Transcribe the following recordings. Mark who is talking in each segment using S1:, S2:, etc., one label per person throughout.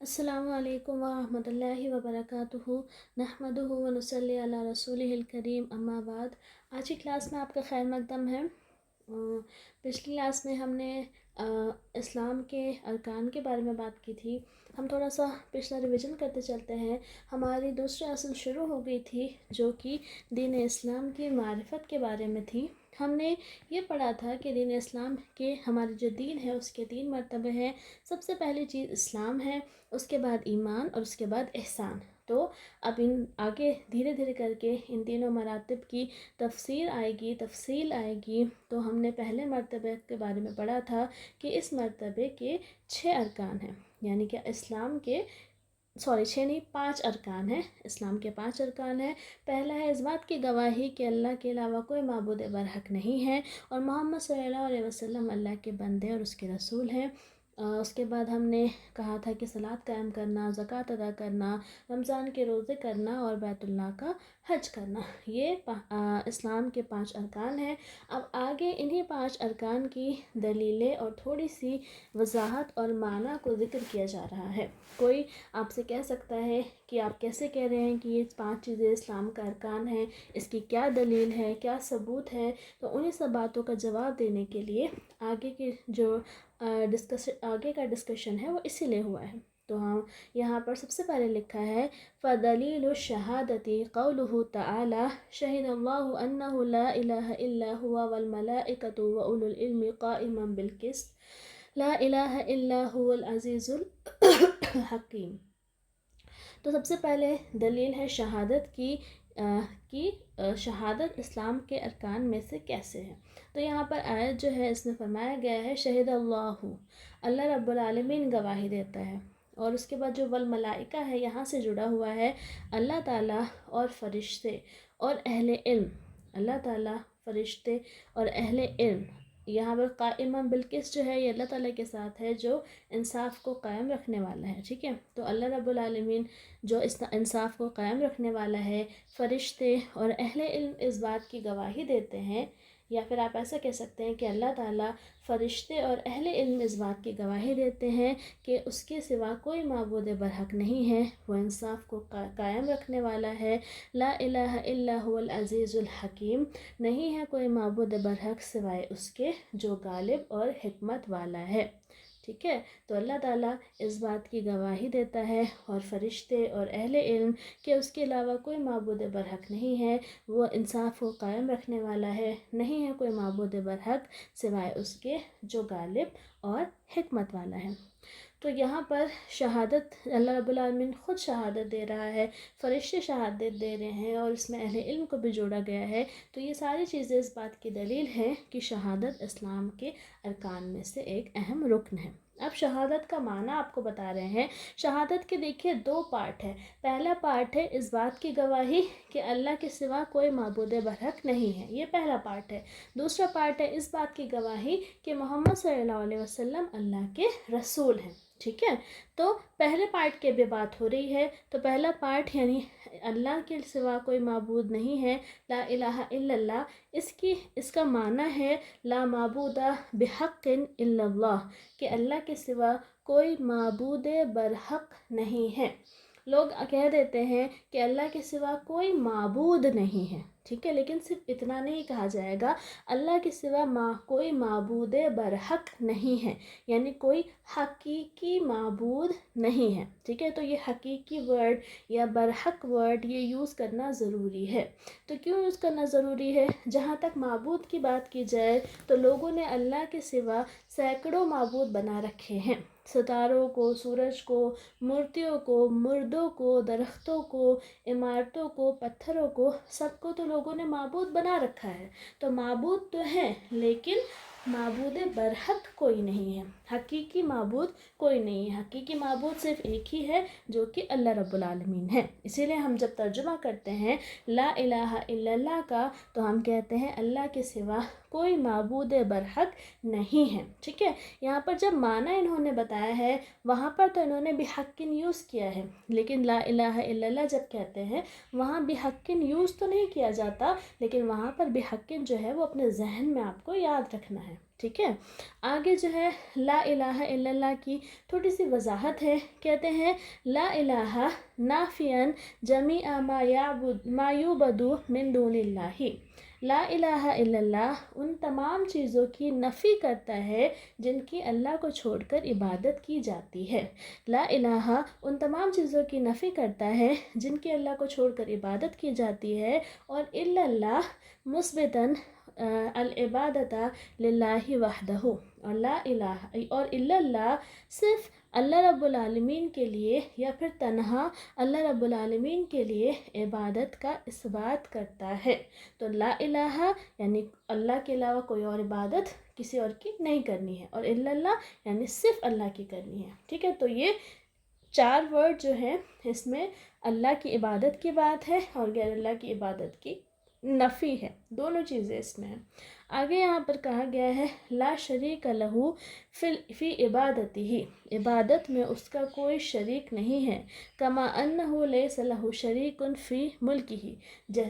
S1: السلام علیکم ورحمۃ اللہ وبرکاتہ نحمدہ ونصلی علی رسولہ الکریم اما بعد۔ آج کی کلاس میں آپ کا خیر مقدم ہے۔ پچھلی کلاس میں ہم نے اسلام کے ارکان کے بارے میں بات کی تھی۔ ہم تھوڑا سا پچھلا ریویژن کرتے چلتے ہیں۔ ہماری دوسری اصل شروع ہو گئی تھی جو کہ دین اسلام کی معرفت کے بارے میں تھی۔ ہم نے یہ پڑھا تھا کہ دین اسلام کے ہمارے جو دین ہے اس کے 3 مرتبے ہیں۔ سب سے پہلی چیز اسلام ہے، اس کے بعد ایمان اور اس کے بعد احسان۔ تو اب ان آگے دھیرے دھیرے کر کے ان تینوں مراتب کی تفصیل آئے گی۔ تو ہم نے پہلے مرتبے کے بارے میں پڑھا تھا کہ اس مرتبے کے 6 ارکان ہیں، یعنی کہ اسلام کے 6 نہیں 5 ارکان ہیں۔ اسلام کے 5 ارکان ہیں۔ پہلا ہے اس بات کی گواہی کہ اللہ کے علاوہ کوئی معبود برحق نہیں ہے اور محمد صلی اللہ علیہ وسلم اللہ کے بندے اور اس کے رسول ہیں۔ اس کے بعد ہم نے کہا تھا کہ صلاۃ قائم کرنا، زکوٰۃ ادا کرنا، رمضان کے روزے کرنا اور بیت اللہ کا حج کرنا، یہ اسلام کے 5 ارکان ہیں۔ اب آگے انہی 5 ارکان کی دلیلیں اور تھوڑی سی وضاحت اور معنی کو ذکر کیا جا رہا ہے۔ کوئی آپ سے کہہ سکتا ہے کہ آپ کیسے کہہ رہے ہیں کہ یہ 5 چیزیں اسلام کا ارکان ہیں، اس کی کیا دلیل ہے، کیا ثبوت ہے؟ تو انہی سب باتوں کا جواب دینے کے لیے آگے کی جو آگے کا ڈسکشن ہے وہ اسی لیے ہوا ہے۔ تو ہم یہاں پر سب سے پہلے لکھا ہے فَدَلِيلُ الشَّهَادَةِ قَوْلُهُ تَعَالَى شَهِدَ اللَّهُ أَنَّهُ لَا إِلَهَ إِلَّا هُوَ وَالْمَلَائِكَةُ وَأُولُو الْعِلْمِ قَائِمًا بِالْقِسْطِ لَا إِلَهَ إِلَّا هُوَ الْعَزِيزُ الْحَكِيمُ۔ تو سب سے پہلے دلیل ہے شہادت کی شہادت اسلام کے ارکان میں سے کیسے ہے۔ تو یہاں پر آیت جو ہے اس میں فرمایا گیا ہے شہد اللہ رب العالمین گواہی دیتا ہے، اور اس کے بعد جو والملائکہ ہے یہاں سے جڑا ہوا ہے اللہ تعالیٰ اور فرشتے اور اہل علم۔ اللہ تعالیٰ، فرشتے اور اہل علم، یہاں پر قائمًا بالقسط جو ہے یہ اللہ تعالیٰ کے ساتھ ہے جو انصاف کو قائم رکھنے والا ہے، ٹھیک ہے۔ تو اللہ رب العالمین جو اس انصاف کو قائم رکھنے والا ہے، فرشتے اور اہل علم اس بات کی گواہی دیتے ہیں، یا پھر آپ ایسا کہہ سکتے ہیں کہ اللہ تعالیٰ، فرشتے اور اہل علم اس بات کی گواہی دیتے ہیں کہ اس کے سوا کوئی معبود برحق نہیں ہے، وہ انصاف کو قائم رکھنے والا ہے۔ لا الہ الا هو العزیز الحکیم، نہیں ہے کوئی معبود برحق سوائے اس کے جو غالب اور حکمت والا ہے، ٹھیک ہے۔ تو اللہ تعالیٰ اس بات کی گواہی دیتا ہے اور فرشتے اور اہل علم کہ اس کے علاوہ کوئی معبود برحق نہیں ہے، وہ انصاف کو قائم رکھنے والا ہے، نہیں ہے کوئی معبود برحق سوائے اس کے جو غالب اور حکمت والا ہے۔ تو یہاں پر شہادت اللہ رب العالمین خود شہادت دے رہا ہے، فرشتے شہادت دے رہے ہیں، اور اس میں اہل علم کو بھی جوڑا گیا ہے۔ تو یہ ساری چیزیں اس بات کی دلیل ہے کہ شہادت اسلام کے ارکان میں سے ایک اہم رکن ہے۔ اب شہادت کا معنی آپ کو بتا رہے ہیں۔ شہادت کے دیکھیے 2 پارٹ ہے۔ پہلا پارٹ ہے اس بات کی گواہی کہ اللہ کے سوا کوئی معبود برحق نہیں ہے، یہ پہلا پارٹ ہے۔ دوسرا پارٹ ہے اس بات کی گواہی کہ محمد صلی اللہ علیہ وسلم اللہ کے رسول ہیں، ٹھیک ہے۔ تو پہلے پارٹ کی بھی بات ہو رہی ہے۔ تو پہلا پارٹ یعنی اللہ کے سوا کوئی معبود نہیں ہے، لا الہ الا اللہ، اس کا معنی ہے لا معبود بحق الا اللہ، کہ اللہ کے سوا کوئی معبود برحق نہیں ہے۔ لوگ کہہ دیتے ہیں کہ اللہ کے سوا کوئی معبود نہیں ہے، ٹھیک ہے، لیکن صرف اتنا نہیں کہا جائے گا، اللہ کے سوا کوئی معبود برحق نہیں ہے، یعنی کوئی حقیقی معبود نہیں ہے، ٹھیک ہے۔ تو یہ حقیقی ورڈ یا برحق ورڈ یہ یوز کرنا ضروری ہے۔ تو کیوں یوز کرنا ضروری ہے؟ جہاں تک معبود کی بات کی جائے تو لوگوں نے اللہ کے سوا سینکڑوں معبود بنا رکھے ہیں، ستاروں کو، سورج کو، مورتیوں کو، مردوں کو، درختوں کو، عمارتوں کو، پتھروں کو، سب کو تو لوگوں نے معبود بنا رکھا ہے۔ تو معبود تو ہیں لیکن معبود برحق کوئی نہیں ہے، حقیقی معبود کوئی نہیں ہے۔ حقیقی معبود صرف ایک ہی ہے جو کہ اللہ رب العالمین ہے۔ اسی لیے ہم جب ترجمہ کرتے ہیں لا الہ الا اللہ کا تو ہم کہتے ہیں اللہ کے سوا کوئی معبود برحق نہیں ہے. ٹھیک ہے، یہاں پر جب معنی انہوں نے بتایا ہے وہاں پر تو انہوں نے بحقن یوز کیا ہے، لیکن لا الہ الا اللہ جب کہتے ہیں وہاں بحقن یوز تو نہیں کیا جاتا، لیکن وہاں پر بحقن جو ہے وہ اپنے ذہن میں آپ کو یاد رکھنا ہے. ٹھیک ہے، آگے جو ہے لا الہ الا اللہ کی تھوڑی سی وضاحت ہے. کہتے ہیں لا الہ نافیاً جمیع ما یعبد من دون اللہ. لا الہ الا اللہ ان تمام چیزوں کی نفی کرتا ہے جن کی اللہ کو چھوڑ کر عبادت کی جاتی ہے. لا الہ ان تمام چیزوں کی نفی کرتا ہے جن کی اللہ کو چھوڑ کر عبادت کی جاتی ہے، اور الا اللہ مثبتاً العبادت للہ وحدہ، اور لا الہ اور الا اللہ صرف اللہ رب العالمین کے لیے یا پھر تنہا اللہ رب العالمین کے لیے عبادت کا اثبات کرتا ہے. تو لا الہ یعنی اللہ کے علاوہ کوئی اور عبادت کسی اور کی نہیں کرنی ہے، اور الا اللہ یعنی صرف اللہ کی کرنی ہے. ٹھیک ہے، تو یہ 4 ورڈ جو ہیں اس میں اللہ کی عبادت کی بات ہے اور غیر اللہ کی عبادت کی نفی ہے، دونوں چیزیں اس میں ہیں. آگے یہاں پر کہا گیا ہے لا شریک لہ فی عبادتہ، عبادت میں اس کا کوئی شریک نہیں ہے. کما انہ لیس لہ شریک فی ملکہ،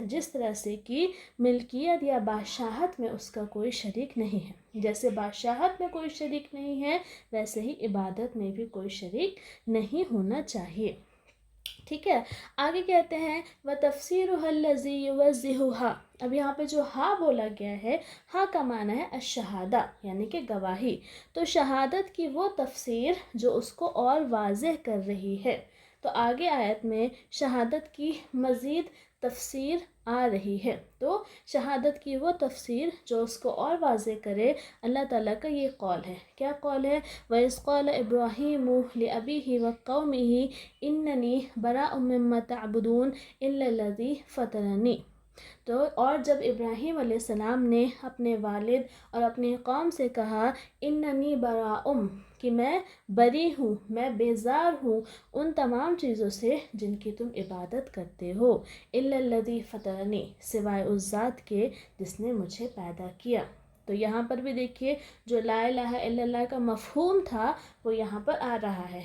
S1: جس طرح سے کہ ملکیت یا بادشاہت میں اس کا کوئی شریک نہیں ہے. جیسے بادشاہت میں کوئی شریک نہیں ہے ویسے ہی عبادت میں بھی کوئی شریک نہیں ہونا چاہیے. ٹھیک ہے، آگے کہتے ہیں وَتَفْسِيرُهَا الَّذِي يُوَضِّحُهَا. اب یہاں پہ جو ہا بولا گیا ہے، ہا کا معنی ہے الشہادہ یعنی کہ گواہی. تو شہادت کی وہ تفسیر جو اس کو اور واضح کر رہی ہے. تو آگے آیت میں شہادت کی مزید تفسیر آ رہی ہے. تو شہادت کی وہ تفسیر جو اس کو اور واضح کرے، اللہ تعالیٰ کا یہ قول ہے. کیا قول ہے؟ وَإِذْ قَالَ إِبْرَاهِيمُ لِأَبِيهِ وَقَوْمِهِ إِنَّنِي بَرَاءٌ مِّمَّا تَعْبُدُونَ إِلَّا الَّذِي فَطَرَنِي. تو اور جب ابراہیم علیہ السلام نے اپنے والد اور اپنی قوم سے کہا اننی براء کہ میں بری ہوں، میں بیزار ہوں ان تمام چیزوں سے جن کی تم عبادت کرتے ہو، الا الذی فطرنی سوائے اس ذات کے جس نے مجھے پیدا کیا. تو یہاں پر بھی دیکھیے جو لا الہ الا اللہ کا مفہوم تھا وہ یہاں پر آ رہا ہے.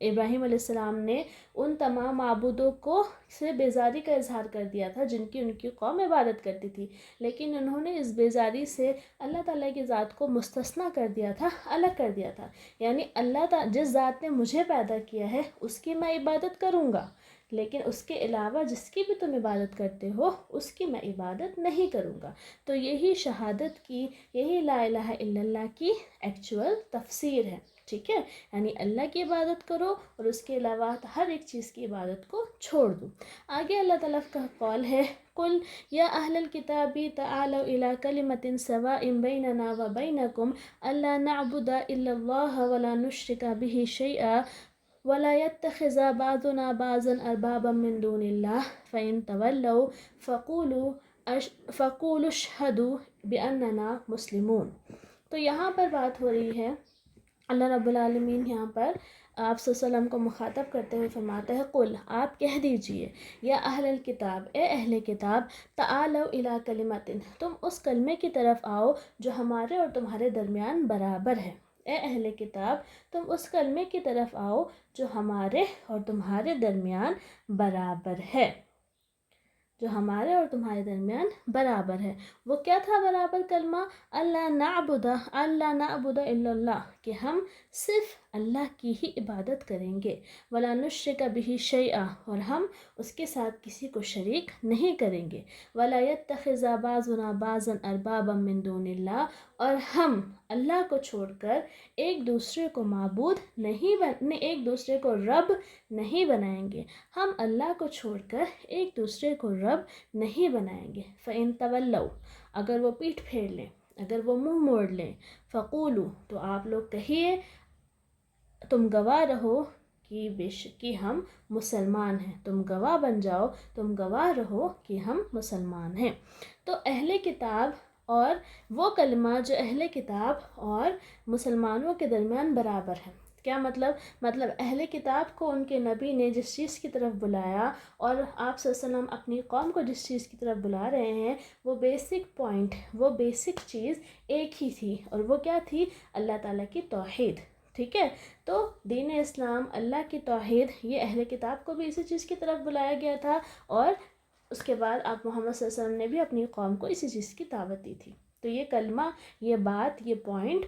S1: ابراہیم علیہ السلام نے ان تمام معبودوں کو سے بیزاری کا اظہار کر دیا تھا جن کی ان کی قوم عبادت کرتی تھی، لیکن انہوں نے اس بیزاری سے اللہ تعالیٰ کی ذات کو مستثنیٰ کر دیا تھا، الگ کر دیا تھا. یعنی اللہ تعالیٰ جس ذات نے مجھے پیدا کیا ہے اس کی میں عبادت کروں گا، لیکن اس کے علاوہ جس کی بھی تم عبادت کرتے ہو اس کی میں عبادت نہیں کروں گا. تو یہی شہادت کی، یہی لا الہ الا اللہ کی ایکچول تفسیر ہے. ٹھیک ہے، یعنی اللہ کی عبادت کرو اور اس کے علاوہ ہر ایک چیز کی عبادت کو چھوڑ دو. آگے اللہ تعالیٰ کا قول ہے قل یا اہل الکتاب تعالوا الی کلمۃ سواء بیننا وبینکم الا نعبد الا اللہ ولا نشرک بہ شیئا ولا يتخذ بعضنا بعضا اربابا من دون اللہ فإن تولوا فقولوا اشہدوا بأننا مسلمون. تو یہاں پر بات ہو رہی ہے، اللہ رب العالمین یہاں پر آپ صلی اللہ علیہ وسلم کو مخاطب کرتے ہوئے فرماتا ہے قل آپ کہہ دیجئے یا اہل الکتاب اے اہل کتاب تعالوا الی کلمۃ تم اس کلمے کی طرف آؤ جو ہمارے اور تمہارے درمیان برابر ہے. اے اہل کتاب تم اس کلمے کی طرف آؤ جو ہمارے اور تمہارے درمیان برابر ہے، جو ہمارے اور تمہارے درمیان برابر ہے. وہ کیا تھا برابر کلمہ؟ اللہ نعبد الا اللہ، کہ ہم صرف اللہ کی ہی عبادت کریں گے. ولا نشرک بہ شیئا، اور ہم اس کے ساتھ کسی کو شریک نہیں کریں گے. ولا یتخذ بعضنا بعضا اربابا من دون اللہ، اور ہم اللہ کو چھوڑ کر ایک دوسرے کو معبود نہیں ایک دوسرے کو رب نہیں بنائیں گے. ہم اللہ کو چھوڑ کر ایک دوسرے کو رب نہیں بنائیں گے. فَإِن تَوَلَّوْا، اگر وہ پیٹھ پھیر لیں، اگر وہ منہ موڑ لیں، فَقُولُوا، تو آپ لوگ کہیے، تم گواہ رہو کہ ہم مسلمان ہیں. تم گواہ بن جاؤ، تم گواہ رہو کہ ہم مسلمان ہیں. تو اہل کتاب اور وہ کلمہ جو اہل کتاب اور مسلمانوں کے درمیان برابر ہے. کیا مطلب اہل کتاب کو ان کے نبی نے جس چیز کی طرف بلایا اور آپ صلی اللہ علیہ وسلم اپنی قوم کو جس چیز کی طرف بلا رہے ہیں، وہ بیسک پوائنٹ، وہ بیسک چیز ایک ہی تھی، اور وہ کیا تھی؟ اللہ تعالیٰ کی توحید. ٹھیک ہے، تو دین اسلام، اللہ کی توحید، یہ اہل کتاب کو بھی اسی چیز کی طرف بلایا گیا تھا، اور اس کے بعد آپ محمد صلی اللہ علیہ وسلم نے بھی اپنی قوم کو اسی چیز کی دعوت دی تھی. تو یہ کلمہ، یہ بات، یہ پوائنٹ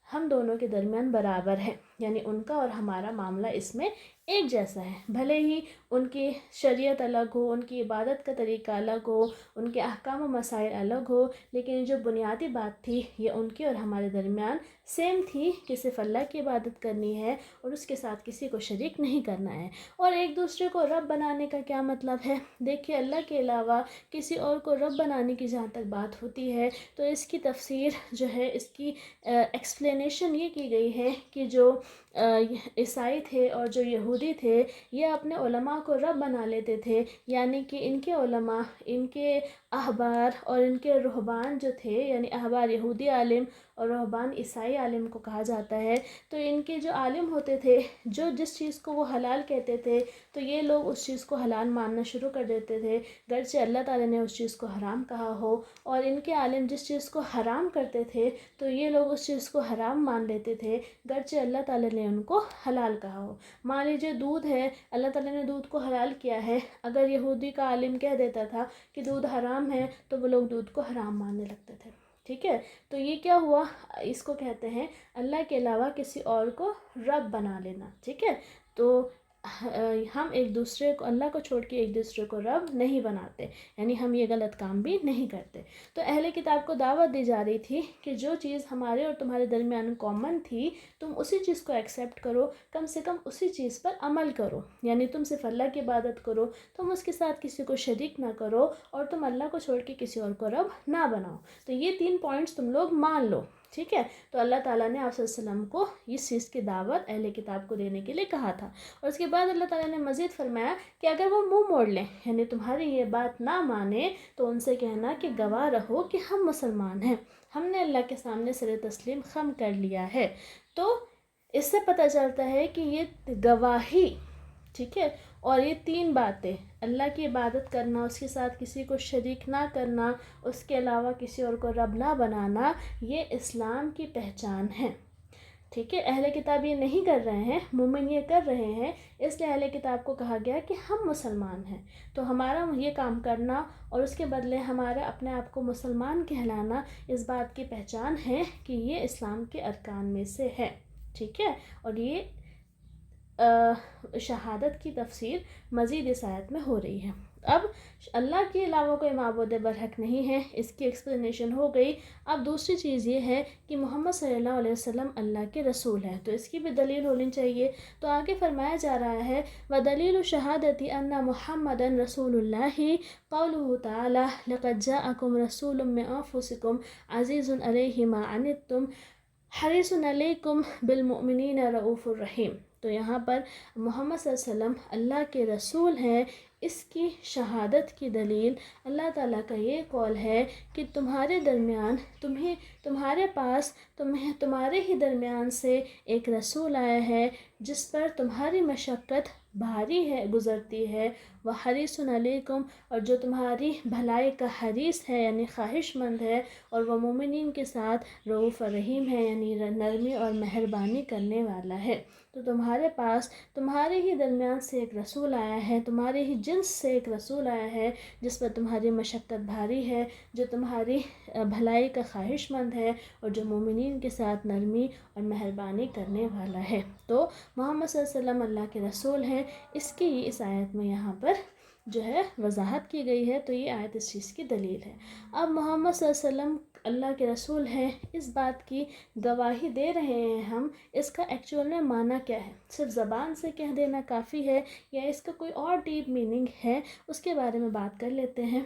S1: ہم دونوں کے درمیان برابر ہے، یعنی ان کا اور ہمارا معاملہ اس میں ایک جیسا ہے. بھلے ہی ان کی شریعت الگ ہو، ان کی عبادت کا طریقہ الگ ہو، ان کے احکام و مسائل الگ ہو، لیکن جو بنیادی بات تھی یہ ان کی اور ہمارے درمیان سیم تھی کہ صرف اللہ کی عبادت کرنی ہے اور اس کے ساتھ کسی کو شریک نہیں کرنا ہے. اور ایک دوسرے کو رب بنانے کا کیا مطلب ہے؟ دیکھیے، اللہ کے علاوہ کسی اور کو رب بنانے کی جہاں تک بات ہوتی ہے تو اس کی تفسیر جو ہے، اس کی ایکسپلینیشن یہ کی گئی ہے کہ جو عیسائی تھے اور جو یہودی تھے، یہ اپنے علماء کو رب بنا لیتے تھے، یعنی کہ ان کے علماء، ان کے احبار اور ان کے رہبان جو تھے، یعنی احبار یہودی عالم اور رہبان عیسائی عالم کو کہا جاتا ہے، تو ان کے جو عالم ہوتے تھے، جو جس چیز کو وہ حلال کہتے تھے تو یہ لوگ اس چیز کو حلال ماننا شروع کر دیتے تھے، گرچہ اللہ تعالیٰ نے اس چیز کو حرام کہا ہو. اور ان کے عالم جس چیز کو حرام کرتے تھے تو یہ لوگ اس چیز کو حرام مان لیتے تھے، گرچہ اللہ تعالیٰ نے ان کو حلال کہا ہو. مان لیجیے دودھ ہے، اللہ تعالیٰ نے دودھ کو حلال کیا ہے، اگر یہودی کا عالم کہہ دیتا تھا کہ دودھ حرام ہے تو وہ لوگ دودھ کو حرام ماننے لگتے تھے. ٹھیک ہے، تو یہ کیا ہوا؟ اس کو کہتے ہیں اللہ کے علاوہ کسی اور کو رب بنا لینا. ٹھیک ہے، تو ہم ایک دوسرے کو، اللہ کو چھوڑ کے ایک دوسرے کو رب نہیں بناتے، یعنی ہم یہ غلط کام بھی نہیں کرتے. تو اہل کتاب کو دعوت دی جا رہی تھی کہ جو چیز ہمارے اور تمہارے درمیان کامن تھی، تم اسی چیز کو ایکسیپٹ کرو، کم سے کم اسی چیز پر عمل کرو، یعنی تم صرف اللہ کی عبادت کرو، تم اس کے ساتھ کسی کو شریک نہ کرو، اور تم اللہ کو چھوڑ کے کسی اور کو رب نہ بناؤ. تو یہ 3 پوائنٹس تم لوگ مان لو. ٹھیک ہے، تو اللہ تعالیٰ نے آپ صلی اللہ علیہ وسلم کو اس چیز کی دعوت اہل کتاب کو دینے کے لیے کہا تھا. اور اس کے بعد اللہ تعالیٰ نے مزید فرمایا کہ اگر وہ منہ موڑ لیں، یعنی تمہاری یہ بات نہ مانے، تو ان سے کہنا کہ گواہ رہو کہ ہم مسلمان ہیں، ہم نے اللہ کے سامنے سر تسلیم خم کر لیا ہے. تو اس سے پتہ چلتا ہے کہ یہ گواہی، ٹھیک ہے، اور یہ 3 باتیں، اللہ کی عبادت کرنا، اس کے ساتھ کسی کو شریک نہ کرنا، اس کے علاوہ کسی اور کو رب نہ بنانا، یہ اسلام کی پہچان ہے. ٹھیک ہے، اہل کتاب یہ نہیں کر رہے ہیں، مومن یہ کر رہے ہیں، اس لیے اہل کتاب کو کہا گیا کہ ہم مسلمان ہیں. تو ہمارا یہ کام کرنا اور اس کے بدلے ہمارا اپنے آپ کو مسلمان کہلانا اس بات کی پہچان ہے کہ یہ اسلام کے ارکان میں سے ہے. ٹھیک ہے، اور یہ شہادت کی تفسیر مزید اس آیت میں ہو رہی ہے. اب اللہ کے علاوہ کوئی معبود برحق نہیں ہے، اس کی ایکسپلینیشن ہو گئی. اب دوسری چیز یہ ہے کہ محمد صلی اللہ علیہ وسلم اللہ کے رسول ہیں، تو اس کی بھی دلیل ہونی چاہیے. تو آگے فرمایا جا رہا ہے وَدَلِيلُ شَهَادَةِ أَنَّ مُحَمَّدًا رَسُولُ اللَّهِ قَوْلُهُ تَعَالَى لَقَدْ جَاءَكُمْ رَسُولٌ مِّنْ أَنفُسِكُمْ عَزِيزٌ عَلَيْهِ مَا عَنِتُّمْ حَرِيصٌ عَلَيْكُمْ بِالْمُؤْمِنِينَ رَءُوفٌ رَحِيمٌ. تو یہاں پر محمد صلی اللہ علیہ وسلم اللہ کے رسول ہیں، اس کی شہادت کی دلیل اللہ تعالیٰ کا یہ قول ہے کہ تمہارے درمیان، تمہارے پاس، تمہارے ہی درمیان سے ایک رسول آیا ہے جس پر تمہاری مشقت بھاری ہے، گزرتی ہے، وہ حریص علیکم، اور جو تمہاری بھلائی کا حریص ہے یعنی خواہش مند ہے، اور وہ مومنین کے ساتھ رؤوف رحیم ہے یعنی نرمی اور مہربانی کرنے والا ہے. تو تمہارے پاس، تمہارے ہی درمیان سے ایک رسول آیا ہے، تمہارے ہی جنس سے ایک رسول آیا ہے جس پر تمہاری مشقت بھاری ہے، جو تمہاری بھلائی کا خواہش مند ہے، اور جو مومنین کے ساتھ نرمی اور مہربانی کرنے والا ہے. تو محمد صلی اللہ علیہ وسلم اللہ کے رسول ہیں، اس کی اس آیت میں یہاں پر جو ہے وضاحت کی گئی ہے. تو یہ آیت اس چیز کی دلیل ہے. اب محمد صلی اللہ علیہ وسلم اللہ کے رسول ہیں، اس بات کی گواہی دے رہے ہیں ہم، اس کا ایکچوئل میں معنی کیا ہے؟ صرف زبان سے کہہ دینا کافی ہے یا اس کا کوئی اور ڈیپ میننگ ہے؟ اس کے بارے میں بات کر لیتے ہیں.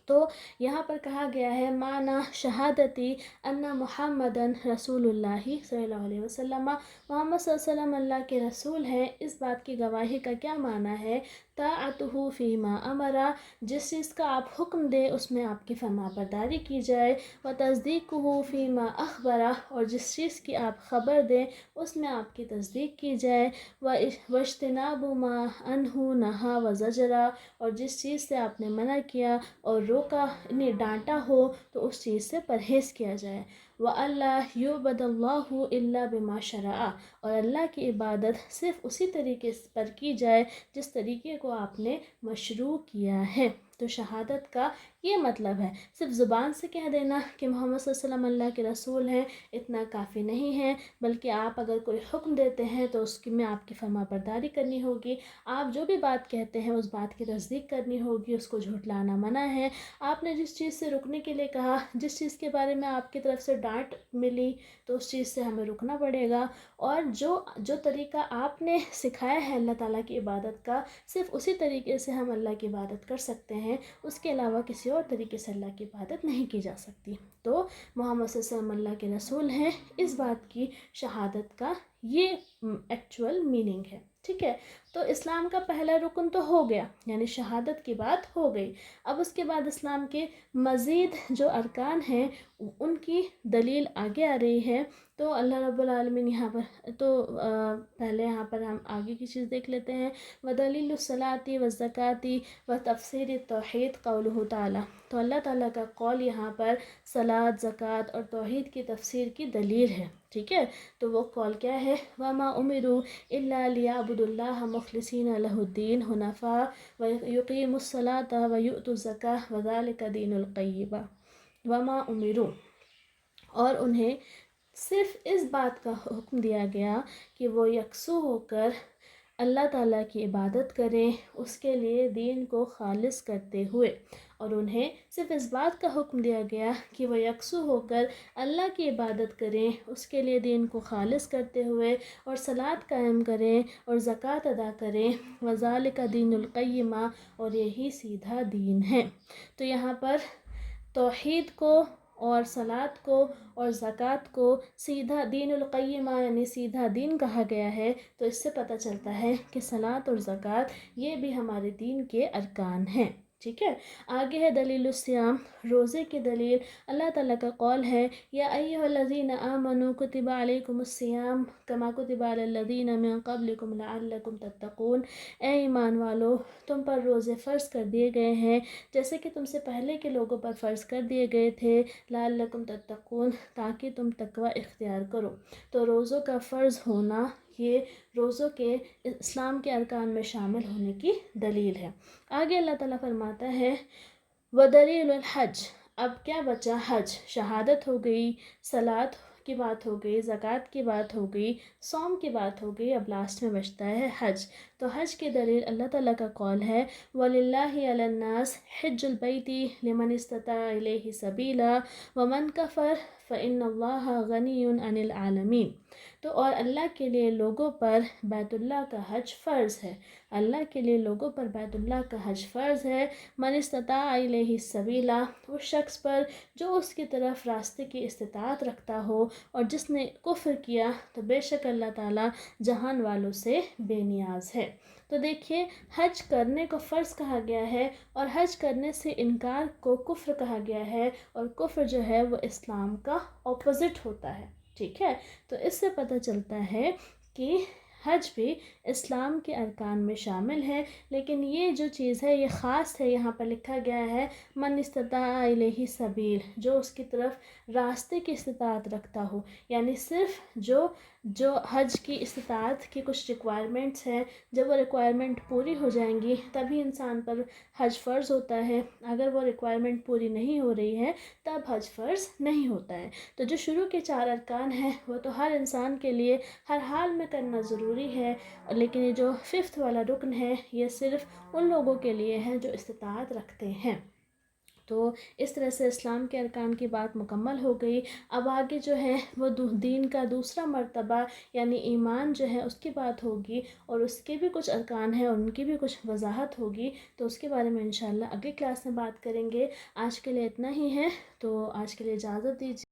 S1: تو یہاں پر کہا گیا ہے معنی شہادتی ان محمدن رسول اللہ صلی اللہ علیہ وسلم، محمد صلی اللہ علیہ وسلم اللہ کے رسول ہیں، اس بات کی گواہی کا کیا معنی ہے؟ طاعتہ فیما امرا، جس چیز کا آپ حکم دیں اس میں آپ کی فرما برداری کی جائے، و تصدیقہ فیما اخبرا، اور جس چیز کی آپ خبر دیں اس میں آپ کی تصدیق کی جائے، واجتناب ما عنہ نہا و زجرا، اور جس چیز سے آپ نے منع کیا اور روکا یعنی ڈانٹا ہو تو اس چیز سے پرہیز کیا جائے، وَأَلَّا يُعْبَدَ اللَّهُ إِلَّا بِمَا شَرَعَ، اور اللہ کی عبادت صرف اسی طریقے پر کی جائے جس طریقے کو آپ نے مشروع کیا ہے۔ تو شہادت کا یہ مطلب ہے، صرف زبان سے کہہ دینا کہ محمد صلی اللہ علیہ وسلم اللہ کے رسول ہیں اتنا کافی نہیں ہے، بلکہ آپ اگر کوئی حکم دیتے ہیں تو اس میں آپ کی فرما برداری کرنی ہوگی، آپ جو بھی بات کہتے ہیں اس بات کی تصدیق کرنی ہوگی، اس کو جھٹلانا منع ہے، آپ نے جس چیز سے رکنے کے لیے کہا، جس چیز کے بارے میں آپ کی طرف سے ڈانٹ ملی تو اس چیز سے ہمیں رکنا پڑے گا، اور جو طریقہ آپ نے سکھایا ہے اللہ تعالیٰ کی عبادت کا، صرف اسی طریقے سے ہم اللہ کی عبادت کر سکتے ہیں، اس کے علاوہ کسی اور طریقے سے اللہ کی عبادت نہیں کی جا سکتی۔ تو محمد صلی اللہ علیہ وسلم اللہ کے رسول ہیں، اس بات کی شہادت کا یہ ایکچول میننگ ہے، ٹھیک ہے۔ تو اسلام کا پہلا رکن تو ہو گیا، یعنی شہادت کی بات ہو گئی۔ اب اس کے بعد اسلام کے مزید جو ارکان ہیں ان کی دلیل آگے آ رہی ہے، تو اللہ رب العالمین یہاں پر تو پہلے یہاں پر ہم آگے کی چیز دیکھ لیتے ہیں، وَدَلِيلُ الصَّلَاةِ وَالزَّكَاةِ وَتَفْسِيرِ التَّوْحِيدِ قَوْلُهُ تعالیٰ، تو اللہ تعالیٰ کا قول یہاں پر صلاۃ، زکوٰۃ اور توحید کی تفسیر کی دلیل ہے، ٹھیک ہے۔ تو وہ قول کیا ہے؟ وَمَا أُمِرُوا إِلَّا لِيَعْبُدُوا اللَّهَ مُخْلِصِينَ لَهُ الدِّينَ حُنَفَاءَ وَيُقِيمُوا الصَّلَاةَ وَيُؤْتُوا الزَّكَاةَ وَذَلِكَ دِينُ الْقَيِّمَةِ، وَمَا أُمِرُوا، اور انہیں صرف اس بات کا حکم دیا گیا کہ وہ یکسو ہو کر اللہ تعالیٰ کی عبادت کریں، اس کے لیے دین کو خالص کرتے ہوئے، اور انہیں صرف اس بات کا حکم دیا گیا کہ وہ یکسو ہو کر اللہ کی عبادت کریں، اس کے لیے دین کو خالص کرتے ہوئے، اور صلاۃ قائم کریں اور زکوٰۃ ادا کریں، وَذَلِكَ دِينُ الْقَيِّمَةِ، اور یہی سیدھا دین ہے۔ تو یہاں پر توحید کو اور صلاۃ کو اور زکوٰۃ کو سیدھا دین القیمہ یعنی سیدھا دین کہا گیا ہے، تو اس سے پتہ چلتا ہے کہ صلاۃ اور زکوٰۃ یہ بھی ہمارے دین کے ارکان ہیں، ٹھیک ہے۔ آگے ہے دلیل الصیام، روزے کی دلیل، اللہ تعالیٰ کا قول ہے یا ایھا الذین آمنوا کتب علیکم الصیام کما کتب علی الذین من قبلکم لعلکم تتقون، اے ایمان والو تم پر روزے فرض کر دیے گئے ہیں جیسے کہ تم سے پہلے کے لوگوں پر فرض کر دیے گئے تھے، لعلکم تتقون، تاکہ تم تقوی اختیار کرو۔ تو روزوں کا فرض ہونا یہ روزوں کے اسلام کے ارکان میں شامل ہونے کی دلیل ہے۔ آگے اللہ تعالیٰ فرماتا ہے وَدَلِيلُ الْحَجِّ، اب کیا بچا؟ حج، شہادت ہو گئی، صلاۃ کی بات ہو گئی، زکوٰۃ کی بات ہو گئی، صوم کی بات ہو گئی، اب لاسٹ میں بچتا ہے حج۔ تو حج کی دلیل اللہ تعالیٰ کا قول ہے وَلِلَّهِ عَلَى النَّاسِ حِجُّ الْبَيْتِ لِمَنِ اسْتَطَاعَ إِلَيْهِ سَبِيلًا وَمَنْ كَفَرَ فَإِنَّ اللَّهَ غَنِيٌّ عَنِ الْعَالَمِينَ، تو اور اللہ کے لیے لوگوں پر بیت اللہ کا حج فرض ہے، اللہ کے لیے لوگوں پر بیت اللہ کا حج فرض ہے، من استطاع الیہ السبیلا، اس شخص پر جو اس کی طرف راستے کی استطاعت رکھتا ہو، اور جس نے کفر کیا تو بے شک اللہ تعالیٰ جہان والوں سے بے نیاز ہے۔ تو دیکھیے حج کرنے کو فرض کہا گیا ہے، اور حج کرنے سے انکار کو کفر کہا گیا ہے، اور کفر جو ہے وہ اسلام کا اپوزٹ ہوتا ہے، ٹھیک ہے۔ تو اس سے پتہ چلتا ہے کہ حج بھی اسلام کے ارکان میں شامل ہے، لیکن یہ جو چیز ہے یہ خاص ہے، یہاں پر لکھا گیا ہے من استطاع الیہ سبیل، جو اس کی طرف راستے کی استطاعت رکھتا ہو، یعنی صرف جو حج کی استطاعت کی کچھ ریکوائرمنٹس ہیں، جب وہ ریکوائرمنٹ پوری ہو جائیں گی تبھی انسان پر حج فرض ہوتا ہے، اگر وہ ریکوائرمنٹ پوری نہیں ہو رہی ہے تب حج فرض نہیں ہوتا ہے۔ تو جو شروع کے 4 ارکان ہیں وہ تو ہر انسان کے لیے ہر حال میں کرنا ضروری ہے، لیکن یہ جو 5th والا رکن ہے یہ صرف ان لوگوں کے لیے ہے جو استطاعت رکھتے ہیں۔ تو اس طرح سے اسلام کے ارکان کی بات مکمل ہو گئی. اب آگے جو ہے وہ دین کا دوسرا مرتبہ یعنی ایمان جو ہے اس کی بات ہوگی، اور اس کے بھی کچھ ارکان ہیں اور ان کی بھی کچھ وضاحت ہوگی. تو اس کے بارے میں انشاءاللہ اگلی کلاس میں بات کریں گے. آج کے لیے اتنا ہی ہے، تو آج کے لیے اجازت دیجیے.